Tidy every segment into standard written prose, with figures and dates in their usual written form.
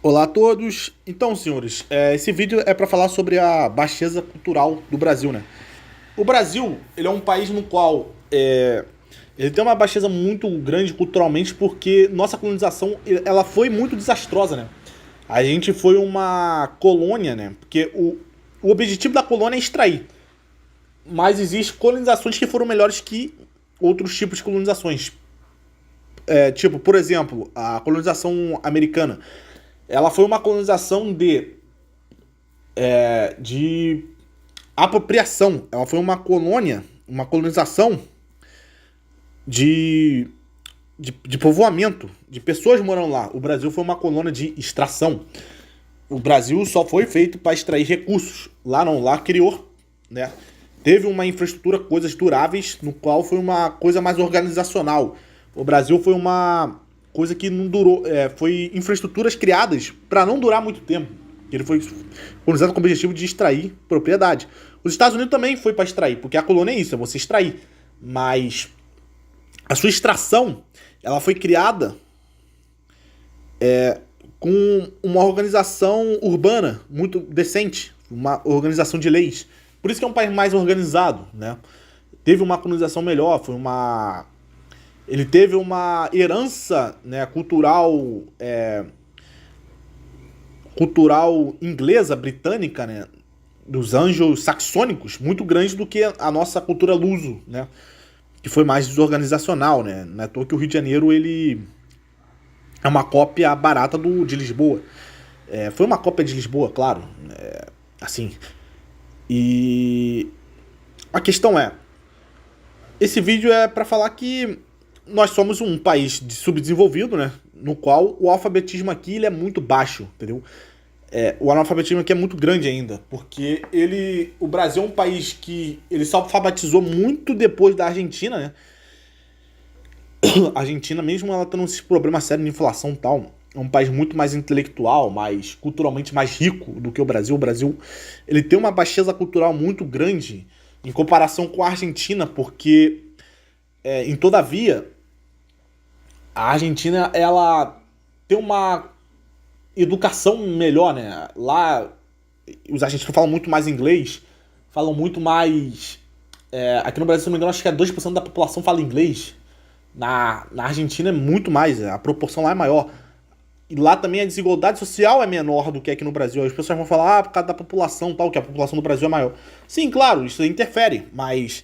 Olá a todos. Então, senhores, esse vídeo é para falar sobre a baixeza cultural do Brasil, né? O Brasil, ele é um país no qual ele tem uma baixeza muito grande culturalmente porque nossa colonização, ela foi muito desastrosa, né? A gente foi uma colônia, né? Porque o objetivo da colônia é extrair. Mas existem colonizações que foram melhores que outros tipos de colonizações. Tipo, por exemplo, a colonização americana. Ela foi uma colonização de apropriação. Ela foi uma colônia, uma colonização de, de povoamento, de pessoas morando lá. O Brasil foi uma colônia de extração. O Brasil só foi feito para extrair recursos. Lá não, lá criou, né? Teve uma infraestrutura, coisas duráveis, no qual foi uma coisa mais organizacional. O Brasil foi uma coisa que não durou, foi infraestruturas criadas para não durar muito tempo. Ele foi colonizado com o objetivo de extrair propriedade. Os Estados Unidos também foi para extrair, porque a colônia é isso, é você extrair. Mas a sua extração, ela foi criada com uma organização urbana muito decente, uma organização de leis. Por isso que é um país mais organizado, né? Teve uma colonização melhor, ele teve uma herança, né, cultural inglesa, britânica, né, dos anglo-saxônicos, muito grande do que a nossa cultura luso, né, que foi mais desorganizacional, né. Não é à toa que o Rio de Janeiro ele é uma cópia barata de Lisboa. Foi uma cópia de Lisboa, claro, assim. E a questão esse vídeo é para falar que nós somos um país subdesenvolvido, né? No qual o alfabetismo aqui ele é muito baixo, entendeu? O analfabetismo aqui é muito grande ainda, porque o Brasil é um país que ele se alfabetizou muito depois da Argentina, né? A Argentina, mesmo ela tendo esses problemas sérios de inflação e tal, é um país muito mais intelectual, mais culturalmente mais rico do que o Brasil. O Brasil ele tem uma baixeza cultural muito grande em comparação com a Argentina, porque em todavia a Argentina, ela tem uma educação melhor, né? Lá, os argentinos falam muito mais inglês, falam muito mais... aqui no Brasil, se não me engano, acho que 2% da população fala inglês. Na Argentina é muito mais, a proporção lá é maior. E lá também a desigualdade social é menor do que aqui no Brasil. As pessoas vão falar, por causa da população tal, que a população do Brasil é maior. Sim, claro, isso interfere, mas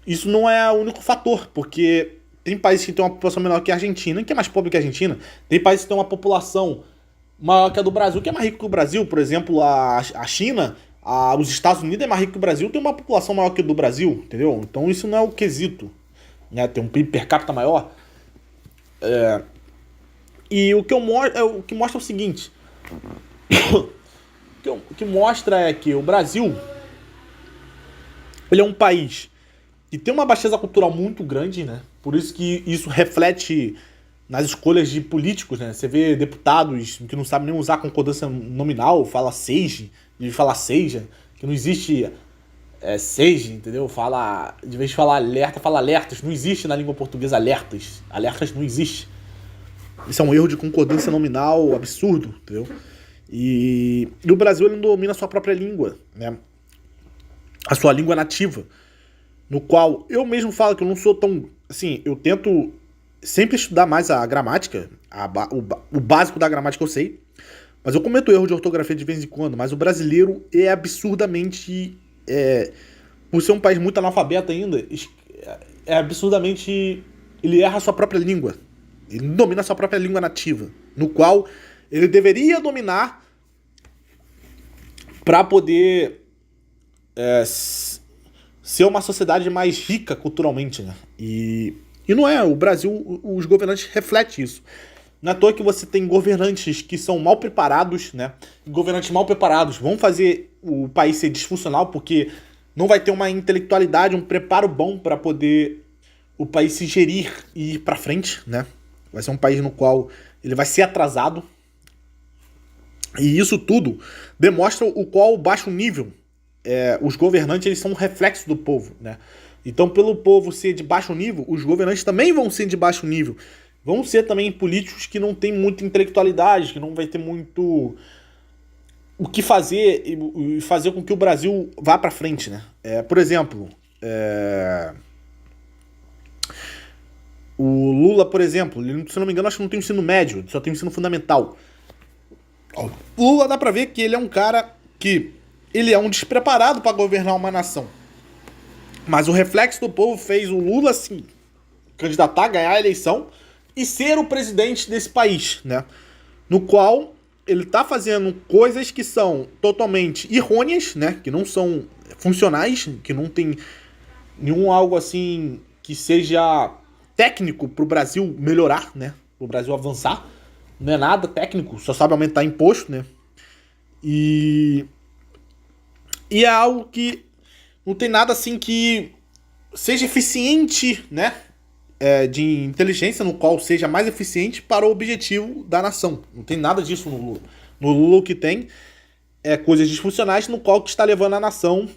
isso não é o único fator, porque tem países que têm uma população menor que a Argentina, que é mais pobre que a Argentina. Tem países que têm uma população maior que a do Brasil, que é mais rico que o Brasil. Por exemplo, a China, os Estados Unidos é mais rico que o Brasil, tem uma população maior que a do Brasil, entendeu? Então isso não é o quesito, né? Tem um PIB per capita maior. E o que mostra é o seguinte. O que mostra é que o Brasil ele é um país que tem uma baixeza cultural muito grande, né? Por isso que isso reflete nas escolhas de políticos, né? Você vê deputados que não sabem nem usar concordância nominal, fala seja, de falar seja, que não existe seja, entendeu? De vez de falar alerta, fala alertas. Não existe na língua portuguesa alertas. Alertas não existe. Isso é um erro de concordância nominal absurdo, entendeu? E o Brasil ele não domina a sua própria língua, né? A sua língua nativa, no qual eu mesmo falo que eu não sou tão... Assim, eu tento sempre estudar mais a gramática, o básico da gramática eu sei, mas eu cometo erro de ortografia de vez em quando, mas o brasileiro é absurdamente... por ser um país muito analfabeto ainda, é absurdamente... Ele erra a sua própria língua. Ele não domina a sua própria língua nativa, no qual ele deveria dominar para poder ser uma sociedade mais rica culturalmente, né? E não é. O Brasil, os governantes refletem isso. Não é à toa que você tem governantes que são mal preparados, né? Governantes mal preparados vão fazer o país ser disfuncional porque não vai ter uma intelectualidade, um preparo bom para poder o país se gerir e ir para frente, né? Vai ser um país no qual ele vai ser atrasado. E isso tudo demonstra o qual baixo nível os governantes eles são um reflexo do povo, né? Então, pelo povo ser de baixo nível, os governantes também vão ser de baixo nível. vão ser também políticos que não tem muita intelectualidade, que não vai ter muito o que fazer e fazer com que o Brasil vá para frente, né? Por exemplo, o Lula, por exemplo, ele, se não me engano, acho que não tem ensino médio, só tem ensino fundamental. O Lula dá pra ver que ele é um cara que ele é um despreparado para governar uma nação. Mas o reflexo do povo fez o Lula se candidatar, ganhar a eleição e ser o presidente desse país, né? No qual ele tá fazendo coisas que são totalmente errôneas, né? Que não são funcionais, que não tem nenhum algo assim que seja técnico pro Brasil melhorar, né? Pro Brasil avançar. Não é nada técnico, só sabe aumentar imposto, né? E é algo que não tem nada assim que seja eficiente, né? De inteligência, no qual seja mais eficiente para o objetivo da nação. Não tem nada disso no Lula. No Lula o que tem é coisas disfuncionais, no qual que está levando a nação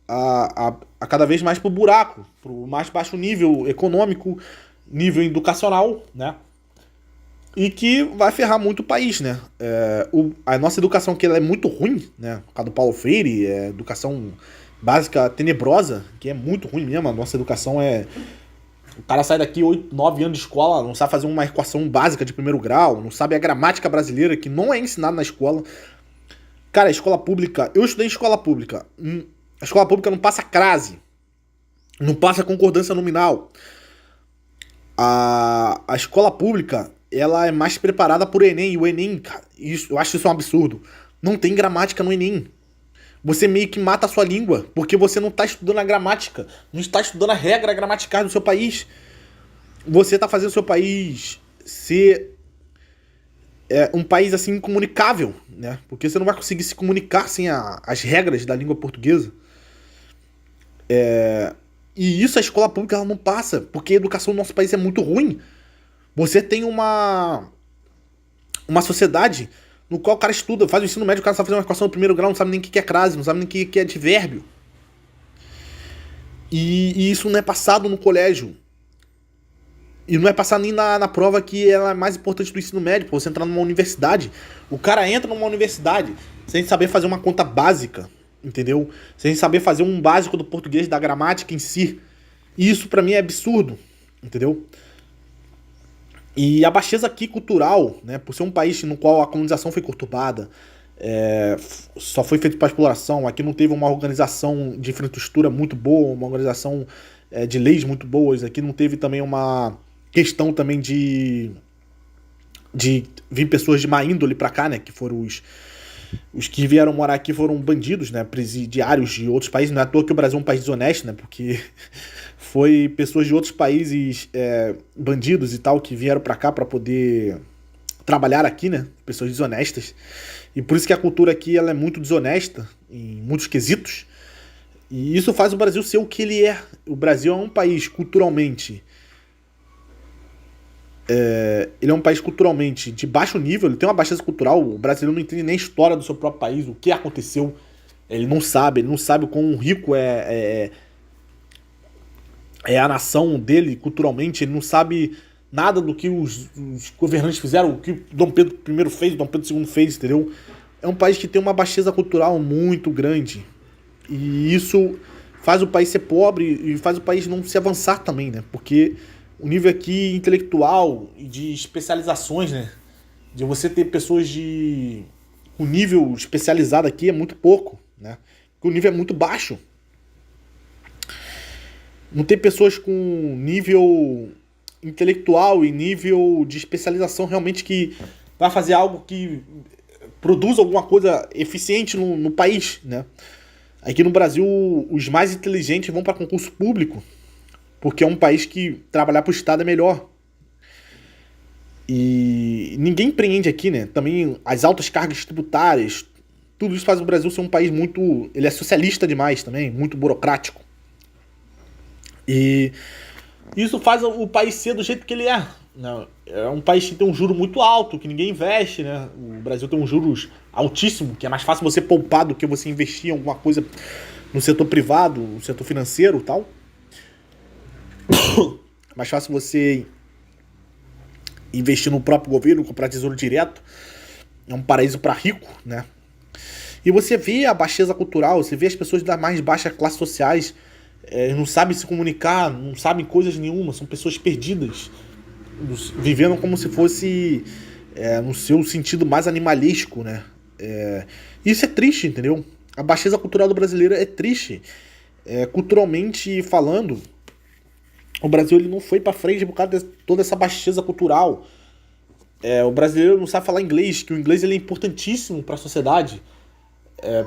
a cada vez mais para o buraco, para o mais baixo nível econômico, nível educacional, né? E que vai ferrar muito o país, né? A nossa educação que ela é muito ruim, né? Por causa do Paulo Freire, educação básica tenebrosa, que é muito ruim mesmo. A nossa educação o cara sai daqui 8, 9 anos de escola, não sabe fazer uma equação básica de primeiro grau, não sabe a gramática brasileira, que não é ensinado na escola. Cara, a escola pública... Eu estudei em escola pública. A escola pública não passa crase, não passa concordância nominal. A escola pública, ela é mais preparada por Enem. E o Enem, cara, eu acho isso um absurdo. Não tem gramática no Enem. Você meio que mata a sua língua, porque você não está estudando a gramática, não está estudando a regra gramatical do seu país. Você está fazendo o seu país ser um país assim incomunicável, né? Porque você não vai conseguir se comunicar sem as regras da língua portuguesa. E isso a escola pública ela não passa, porque a educação no nosso país é muito ruim. Você tem uma sociedade no qual o cara estuda, faz o ensino médio, o cara sabe fazer uma equação no primeiro grau, não sabe nem o que é crase, não sabe nem o que é advérbio. E isso não é passado no colégio. E não é passado nem na prova que ela é mais importante do ensino médio, pra você entrar numa universidade. O cara entra numa universidade sem saber fazer uma conta básica, entendeu? Sem saber fazer um básico do português, da gramática em si. E isso pra mim é absurdo, entendeu? E a baixeza aqui cultural, né, por ser um país no qual a colonização foi conturbada, só foi feito para exploração, aqui não teve uma organização de infraestrutura muito boa, uma organização de leis muito boas, aqui não teve também uma questão também de vir pessoas de má índole para cá, né, que foram os que vieram morar aqui foram bandidos, né, presidiários de outros países. Não é à toa que o Brasil é um país desonesto, né, porque foi pessoas de outros países, bandidos e tal, que vieram pra cá pra poder trabalhar aqui, né? Pessoas desonestas. E por isso que a cultura aqui ela é muito desonesta em muitos quesitos. E isso faz o Brasil ser o que ele é. O Brasil é um país culturalmente... ele é um país culturalmente de baixo nível, ele tem uma baixeza cultural. O brasileiro não entende nem a história do seu próprio país, o que aconteceu. Ele não sabe o quão rico é a nação dele culturalmente, ele não sabe nada do que os governantes fizeram, o que o Dom Pedro I fez, o Dom Pedro II fez, entendeu? É um país que tem uma baixeza cultural muito grande. E isso faz o país ser pobre e faz o país não se avançar também, né? Porque o nível aqui intelectual e de especializações, né? De você ter pessoas com nível especializado aqui é muito pouco, né? Porque o nível é muito baixo. Não tem pessoas com nível intelectual e nível de especialização realmente que vai fazer algo que produza alguma coisa eficiente no país, né? Aqui no Brasil, os mais inteligentes vão para concurso público, porque é um país que trabalhar para o Estado é melhor. E ninguém empreende aqui, né? Também as altas cargas tributárias, tudo isso faz o Brasil ser um país muito... Ele é socialista demais também, muito burocrático. E isso faz o país ser do jeito que ele é. É um país que tem um juro muito alto, que ninguém investe, né? O Brasil tem um juros altíssimo, que é mais fácil você poupar do que você investir em alguma coisa no setor privado, no setor financeiro e tal. Mais fácil você investir no próprio governo, comprar tesouro direto. É um paraíso para rico, né? E você vê a baixeza cultural, você vê as pessoas das mais baixas classes sociais, não sabem se comunicar, não sabem coisas nenhuma, são pessoas perdidas, vivendo como se fosse no seu sentido mais animalístico, né? Isso é triste, entendeu? A baixeza cultural do brasileiro é triste. Culturalmente falando, o Brasil ele não foi para frente por causa de toda essa baixeza cultural. O brasileiro não sabe falar inglês, que o inglês ele é importantíssimo para a sociedade.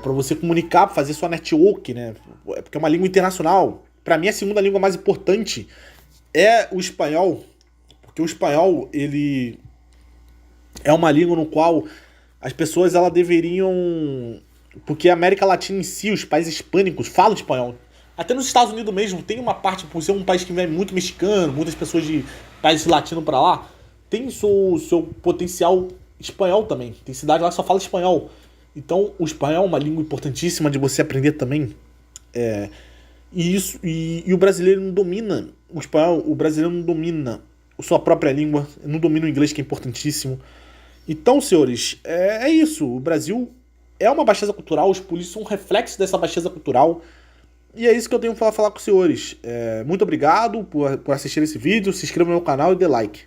Para você comunicar, fazer sua network, né? Porque é uma língua internacional. Para mim, a segunda língua mais importante é o espanhol, porque o espanhol ele é uma língua no qual as pessoas elas deveriam, porque a América Latina em si, os países hispânicos falam espanhol. Até nos Estados Unidos mesmo tem uma parte, por ser um país que vem muito mexicano, muitas pessoas de países latinos para lá, tem o seu potencial espanhol também. Tem cidade lá que só fala espanhol. Então, o espanhol é uma língua importantíssima de você aprender também. E o brasileiro não domina o espanhol, o brasileiro não domina a sua própria língua, não domina o inglês, que é importantíssimo. Então, senhores, é isso. O Brasil é uma baixeza cultural, os polícias são um reflexo dessa baixeza cultural. E é isso que eu tenho para falar com os senhores. Muito obrigado por assistir esse vídeo, se inscreva no meu canal e dê like.